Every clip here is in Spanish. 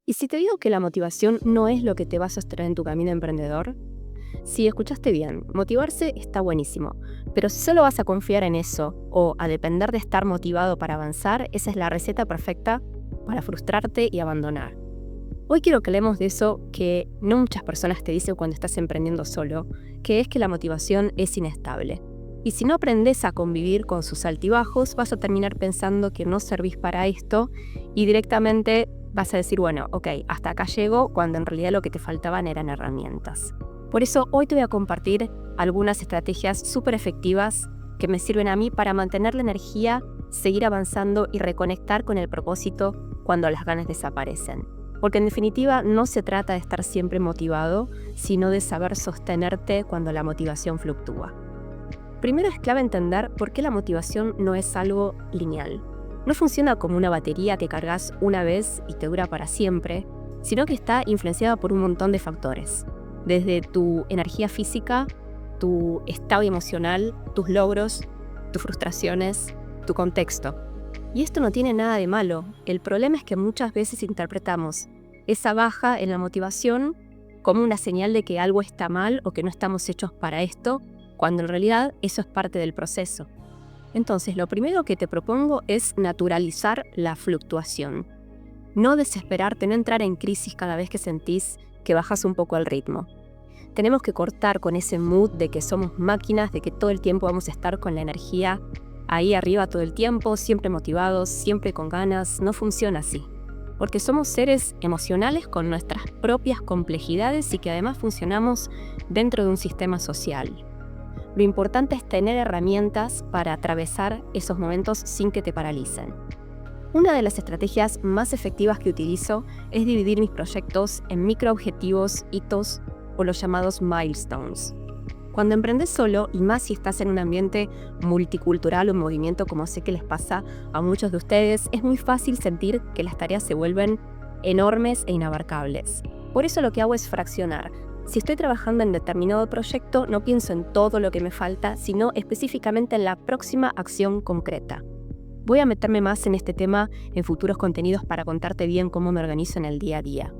¿Y si te digo que la motivación no es lo que te va a sostener en tu camino emprendedor? Sí, escuchaste bien, motivarse está buenísimo, pero si solo vas a confiar en eso o a depender de estar motivado para avanzar, esa es la receta perfecta para frustrarte y abandonar. Hoy quiero que hablemos de eso que no muchas personas te dicen cuando estás emprendiendo solo, que es que la motivación es inestable. Y si no aprendes a convivir con sus altibajos, vas a terminar pensando que no servís para esto y directamente vas a decir, bueno, ok, hasta acá llego, cuando en realidad lo que te faltaban eran herramientas. Por eso hoy te voy a compartir algunas estrategias súper efectivas que me sirven a mí para mantener la energía, seguir avanzando y reconectar con el propósito cuando las ganas desaparecen. Porque en definitiva no se trata de estar siempre motivado, sino de saber sostenerte cuando la motivación fluctúa. Primero es clave entender por qué la motivación no es algo lineal. No funciona como una batería que cargas una vez y te dura para siempre, sino que está influenciada por un montón de factores. Desde tu energía física, tu estado emocional, tus logros, tus frustraciones, tu contexto. Y esto no tiene nada de malo. El problema es que muchas veces interpretamos esa baja en la motivación como una señal de que algo está mal o que no estamos hechos para esto, cuando en realidad eso es parte del proceso. Entonces, lo primero que te propongo es naturalizar la fluctuación. No desesperarte, no entrar en crisis cada vez que sentís que bajas un poco el ritmo. Tenemos que cortar con ese mood de que somos máquinas, de que todo el tiempo vamos a estar con la energía ahí arriba todo el tiempo, siempre motivados, siempre con ganas. No funciona así. Porque somos seres emocionales con nuestras propias complejidades y que además funcionamos dentro de un sistema social. Lo importante es tener herramientas para atravesar esos momentos sin que te paralicen. Una de las estrategias más efectivas que utilizo es dividir mis proyectos en microobjetivos, hitos o los llamados milestones. Cuando emprendes solo, y más si estás en un ambiente multicultural o en movimiento como sé que les pasa a muchos de ustedes, es muy fácil sentir que las tareas se vuelven enormes e inabarcables. Por eso lo que hago es fraccionar. Si estoy trabajando en determinado proyecto, no pienso en todo lo que me falta, sino específicamente en la próxima acción concreta. Voy a meterme más en este tema en futuros contenidos para contarte bien cómo me organizo en el día a día.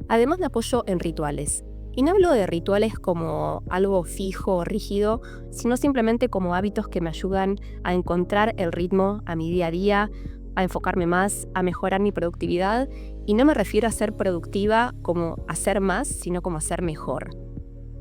Además me apoyo en rituales. Y no hablo de rituales como algo fijo o rígido, sino simplemente como hábitos que me ayudan a encontrar el ritmo a mi día a día, a enfocarme más, a mejorar mi productividad. Y no me refiero a ser productiva como hacer más, sino como hacer mejor.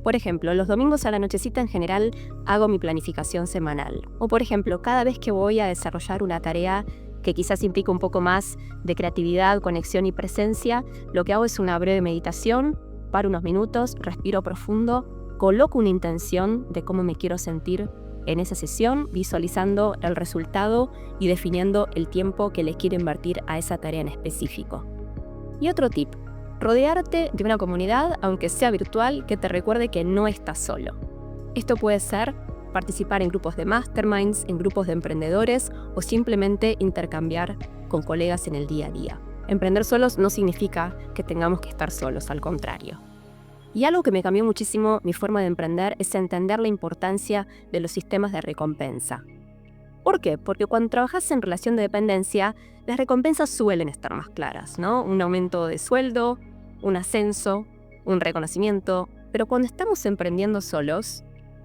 Por ejemplo, los domingos a la nochecita en general hago mi planificación semanal. O por ejemplo, cada vez que voy a desarrollar una tarea que quizás implica un poco más de creatividad, conexión y presencia, lo que hago es una breve meditación, paro unos minutos, respiro profundo, coloco una intención de cómo me quiero sentir en esa sesión, visualizando el resultado y definiendo el tiempo que le quiero invertir a esa tarea en específico. Y otro tip, rodearte de una comunidad, aunque sea virtual, que te recuerde que no estás solo. Esto puede ser participar en grupos de masterminds, en grupos de emprendedores o simplemente intercambiar con colegas en el día a día. Emprender solos no significa que tengamos que estar solos, al contrario. Y algo que me cambió muchísimo mi forma de emprender es entender la importancia de los sistemas de recompensa. ¿Por qué? Porque cuando trabajas en relación de dependencia, las recompensas suelen estar más claras, ¿no? Un aumento de sueldo, un ascenso, un reconocimiento. Pero cuando estamos emprendiendo solos,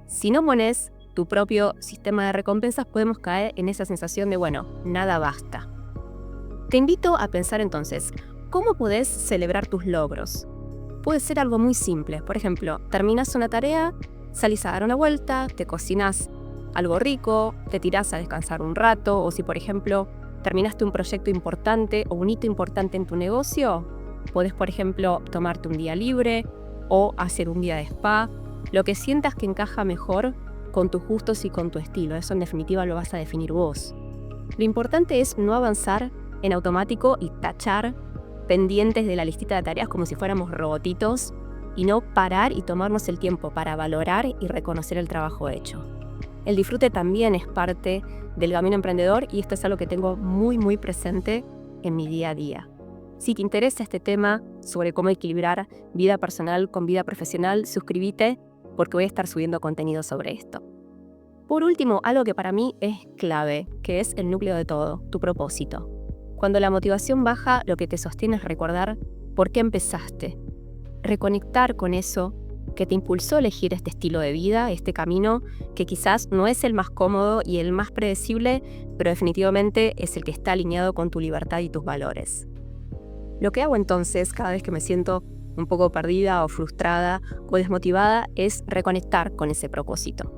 si no pones tu propio sistema de recompensas, podemos caer en esa sensación de, bueno, nada basta. Te invito a pensar entonces, ¿cómo podés celebrar tus logros? Puede ser algo muy simple. Por ejemplo, terminas una tarea, salís a dar una vuelta, te cocinas algo rico, te tirás a descansar un rato, o si por ejemplo terminaste un proyecto importante o un hito importante en tu negocio, podés por ejemplo tomarte un día libre o hacer un día de spa, lo que sientas que encaja mejor con tus gustos y con tu estilo. Eso en definitiva lo vas a definir vos. Lo importante es no avanzar en automático y tachar pendientes de la listita de tareas como si fuéramos robotitos y no parar y tomarnos el tiempo para valorar y reconocer el trabajo hecho. El disfrute también es parte del camino emprendedor y esto es algo que tengo muy presente en mi día a día. Si te interesa este tema sobre cómo equilibrar vida personal con vida profesional, suscríbete porque voy a estar subiendo contenido sobre esto. Por último, algo que para mí es clave, que es el núcleo de todo, tu propósito. Cuando la motivación baja, lo que te sostiene es recordar ¿Por qué empezaste? Reconectar con eso que te impulsó a elegir este estilo de vida, este camino que quizás no es el más cómodo y el más predecible, pero definitivamente es el que está alineado con tu libertad y tus valores. Lo que hago entonces cada vez que me siento un poco perdida o frustrada o desmotivada es reconectar con ese propósito.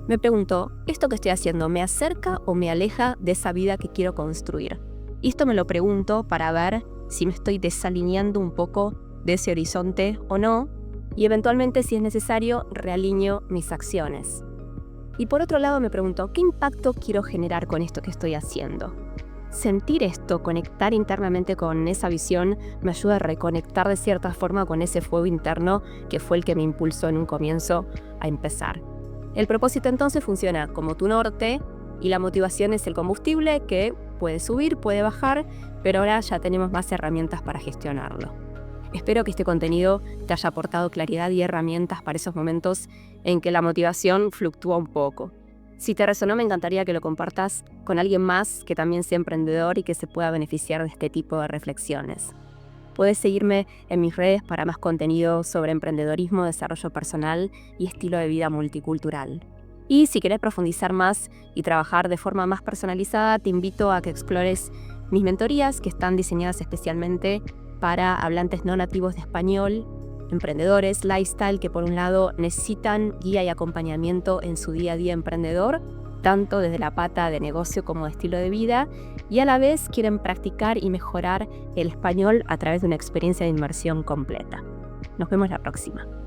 Me pregunto, ¿esto que estoy haciendo me acerca o me aleja de esa vida que quiero construir? Y esto me lo pregunto para ver si me estoy desalineando un poco de ese horizonte o no, y eventualmente, si es necesario, realineo mis acciones. Y por otro lado me pregunto, ¿qué impacto quiero generar con esto que estoy haciendo? Sentir esto, conectar internamente con esa visión, me ayuda a reconectar de cierta forma con ese fuego interno que fue el que me impulsó en un comienzo a empezar. El propósito entonces funciona como tu norte y la motivación es el combustible que puede subir, puede bajar, pero ahora ya tenemos más herramientas para gestionarlo. Espero que este contenido te haya aportado claridad y herramientas para esos momentos en que la motivación fluctúa un poco. Si te resonó, me encantaría que lo compartas con alguien más que también sea emprendedor y que se pueda beneficiar de este tipo de reflexiones. Puedes seguirme en mis redes para más contenido sobre emprendedorismo, desarrollo personal y estilo de vida multicultural. Y si querés profundizar más y trabajar de forma más personalizada, te invito a que explores mis mentorías que están diseñadas especialmente para hablantes no nativos de español, emprendedores, lifestyle, que por un lado necesitan guía y acompañamiento en su día a día emprendedor, tanto desde la pata de negocio como de estilo de vida, y a la vez quieren practicar y mejorar el español a través de una experiencia de inmersión completa. Nos vemos la próxima.